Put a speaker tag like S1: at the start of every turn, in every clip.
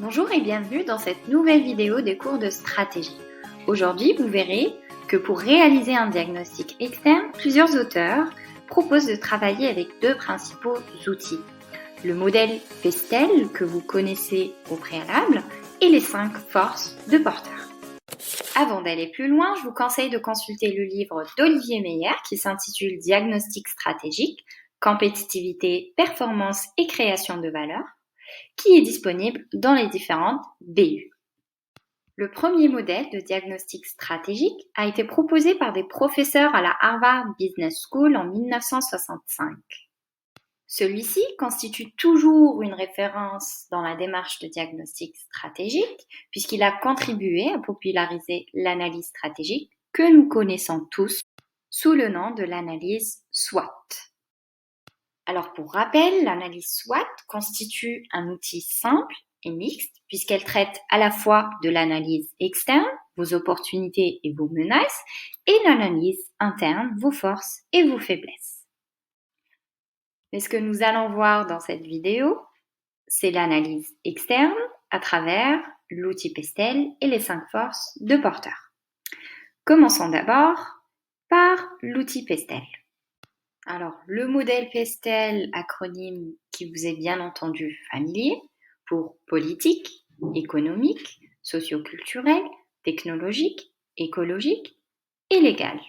S1: Bonjour et bienvenue dans cette nouvelle vidéo des cours de stratégie. Aujourd'hui, vous verrez que pour réaliser un diagnostic externe, plusieurs auteurs proposent de travailler avec deux principaux outils. Le modèle Pestel, que vous connaissez au préalable, et les 5 forces de porteur. Avant d'aller plus loin, je vous conseille de consulter le livre d'Olivier Meyer qui s'intitule Diagnostic stratégique, compétitivité, performance et création de valeur, qui est disponible dans les différentes BU. Le premier modèle de diagnostic stratégique a été proposé par des professeurs à la Harvard Business School en 1965. Celui-ci constitue toujours une référence dans la démarche de diagnostic stratégique puisqu'il a contribué à populariser l'analyse stratégique que nous connaissons tous sous le nom de l'analyse SWOT. Alors pour rappel, l'analyse SWOT constitue un outil simple et mixte puisqu'elle traite à la fois de l'analyse externe, vos opportunités et vos menaces, et l'analyse interne, vos forces et vos faiblesses. Mais ce que nous allons voir dans cette vidéo, c'est l'analyse externe à travers l'outil Pestel et les 5 forces de porteur. Commençons d'abord par l'outil Pestel. Alors, le modèle Pestel, acronyme qui vous est bien entendu familier, pour politique, économique, socio-culturel, technologique, écologique et légal.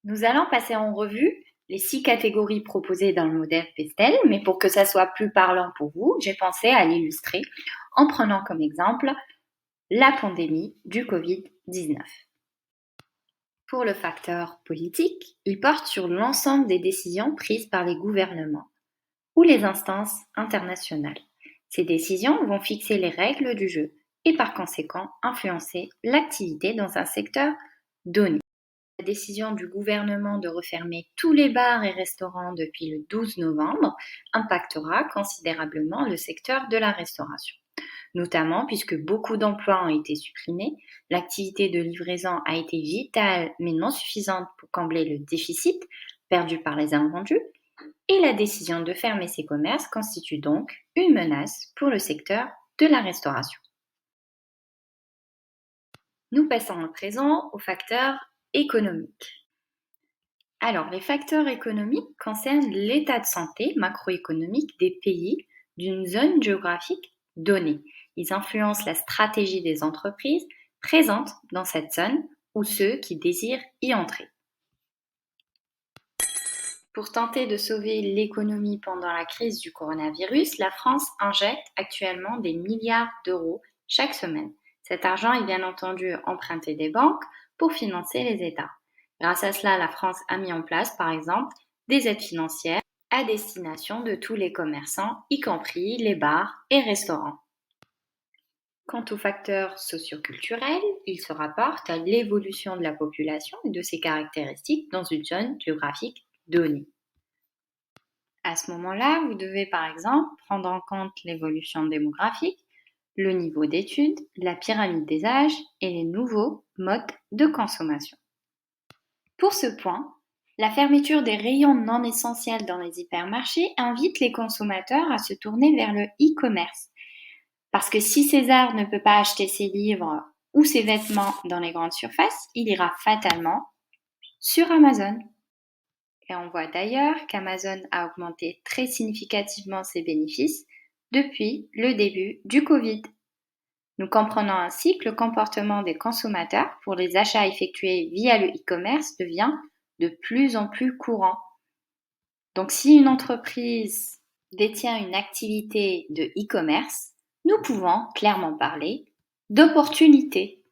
S1: Nous allons passer en revue les 6 catégories proposées dans le modèle Pestel, mais pour que ça soit plus parlant pour vous, j'ai pensé à l'illustrer en prenant comme exemple la pandémie du Covid-19. Pour le facteur politique, il porte sur l'ensemble des décisions prises par les gouvernements ou les instances internationales. Ces décisions vont fixer les règles du jeu et par conséquent influencer l'activité dans un secteur donné. La décision du gouvernement de refermer tous les bars et restaurants depuis le 12 novembre impactera considérablement le secteur de la restauration. Notamment puisque beaucoup d'emplois ont été supprimés, l'activité de livraison a été vitale mais non suffisante pour combler le déficit perdu par les invendus, et la décision de fermer ces commerces constitue donc une menace pour le secteur de la restauration. Nous passons à présent aux facteurs économiques. Alors, les facteurs économiques concernent l'état de santé macroéconomique des pays d'une zone géographique donnée. Ils influencent la stratégie des entreprises présentes dans cette zone ou ceux qui désirent y entrer. Pour tenter de sauver l'économie pendant la crise du coronavirus, la France injecte actuellement des milliards d'euros chaque semaine. Cet argent est bien entendu emprunté des banques pour financer les États. Grâce à cela, la France a mis en place, par exemple, des aides financières à destination de tous les commerçants, y compris les bars et restaurants. Quant aux facteurs socioculturels, ils se rapportent à l'évolution de la population et de ses caractéristiques dans une zone géographique donnée. À ce moment-là, vous devez par exemple prendre en compte l'évolution démographique, le niveau d'études, la pyramide des âges et les nouveaux modes de consommation. Pour ce point, la fermeture des rayons non essentiels dans les hypermarchés invite les consommateurs à se tourner vers le e-commerce. Parce que si César ne peut pas acheter ses livres ou ses vêtements dans les grandes surfaces, il ira fatalement sur Amazon. Et on voit d'ailleurs qu'Amazon a augmenté très significativement ses bénéfices depuis le début du Covid. Nous comprenons ainsi que le comportement des consommateurs pour les achats effectués via le e-commerce devient de plus en plus courant. Donc si une entreprise détient une activité de e-commerce, nous pouvons clairement parler d'opportunité.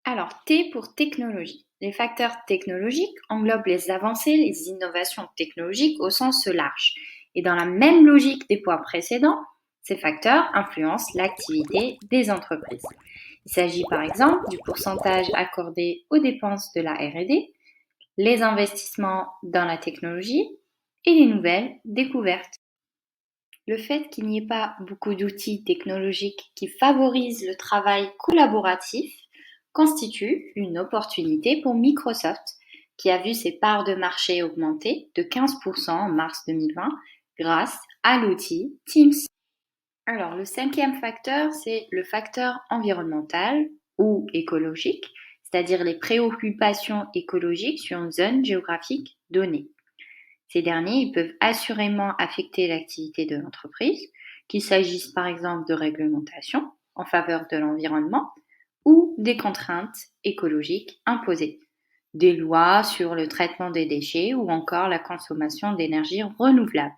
S1: Alors T pour technologie. Les facteurs technologiques englobent les avancées, les innovations technologiques au sens large. Et dans la même logique des points précédents, ces facteurs influencent l'activité des entreprises. Il s'agit par exemple du pourcentage accordé aux dépenses de la R&D, les investissements dans la technologie et les nouvelles découvertes. Le fait qu'il n'y ait pas beaucoup d'outils technologiques qui favorisent le travail collaboratif constitue une opportunité pour Microsoft, qui a vu ses parts de marché augmenter de 15% en mars 2020 grâce à l'outil Teams. Alors, le cinquième facteur, c'est le facteur environnemental ou écologique, c'est-à-dire les préoccupations écologiques sur une zone géographique donnée. Ces derniers ils peuvent assurément affecter l'activité de l'entreprise, qu'il s'agisse par exemple de réglementation en faveur de l'environnement ou des contraintes écologiques imposées, des lois sur le traitement des déchets ou encore la consommation d'énergie renouvelable.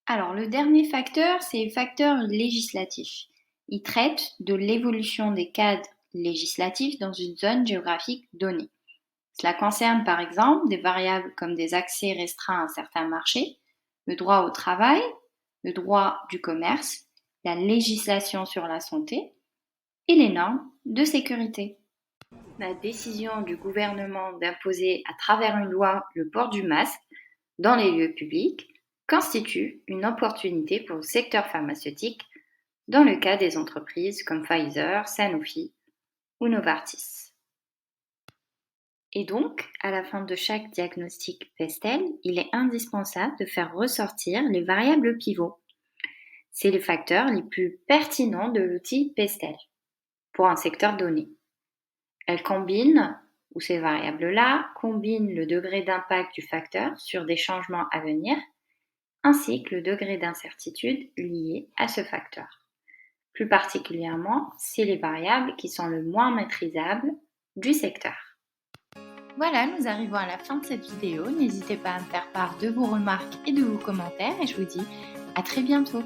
S1: Alors, le dernier facteur, c'est le facteur législatif. Il traite de l'évolution des cadres législatifs dans une zone géographique donnée. Cela concerne par exemple des variables comme des accès restreints à certains marchés, le droit au travail, le droit du commerce, la législation sur la santé et les normes de sécurité. La décision du gouvernement d'imposer à travers une loi le port du masque dans les lieux publics constitue une opportunité pour le secteur pharmaceutique dans le cas des entreprises comme Pfizer, Sanofi ou Novartis. Et donc, à la fin de chaque diagnostic PESTEL, il est indispensable de faire ressortir les variables pivots. C'est les facteurs les plus pertinents de l'outil PESTEL pour un secteur donné. Elles combinent, ou ces variables-là, combinent le degré d'impact du facteur sur des changements à venir, ainsi que le degré d'incertitude lié à ce facteur. Plus particulièrement, c'est les variables qui sont le moins maîtrisables du secteur. Voilà, nous arrivons à la fin de cette vidéo. N'hésitez pas à me faire part de vos remarques et de vos commentaires et je vous dis à très bientôt.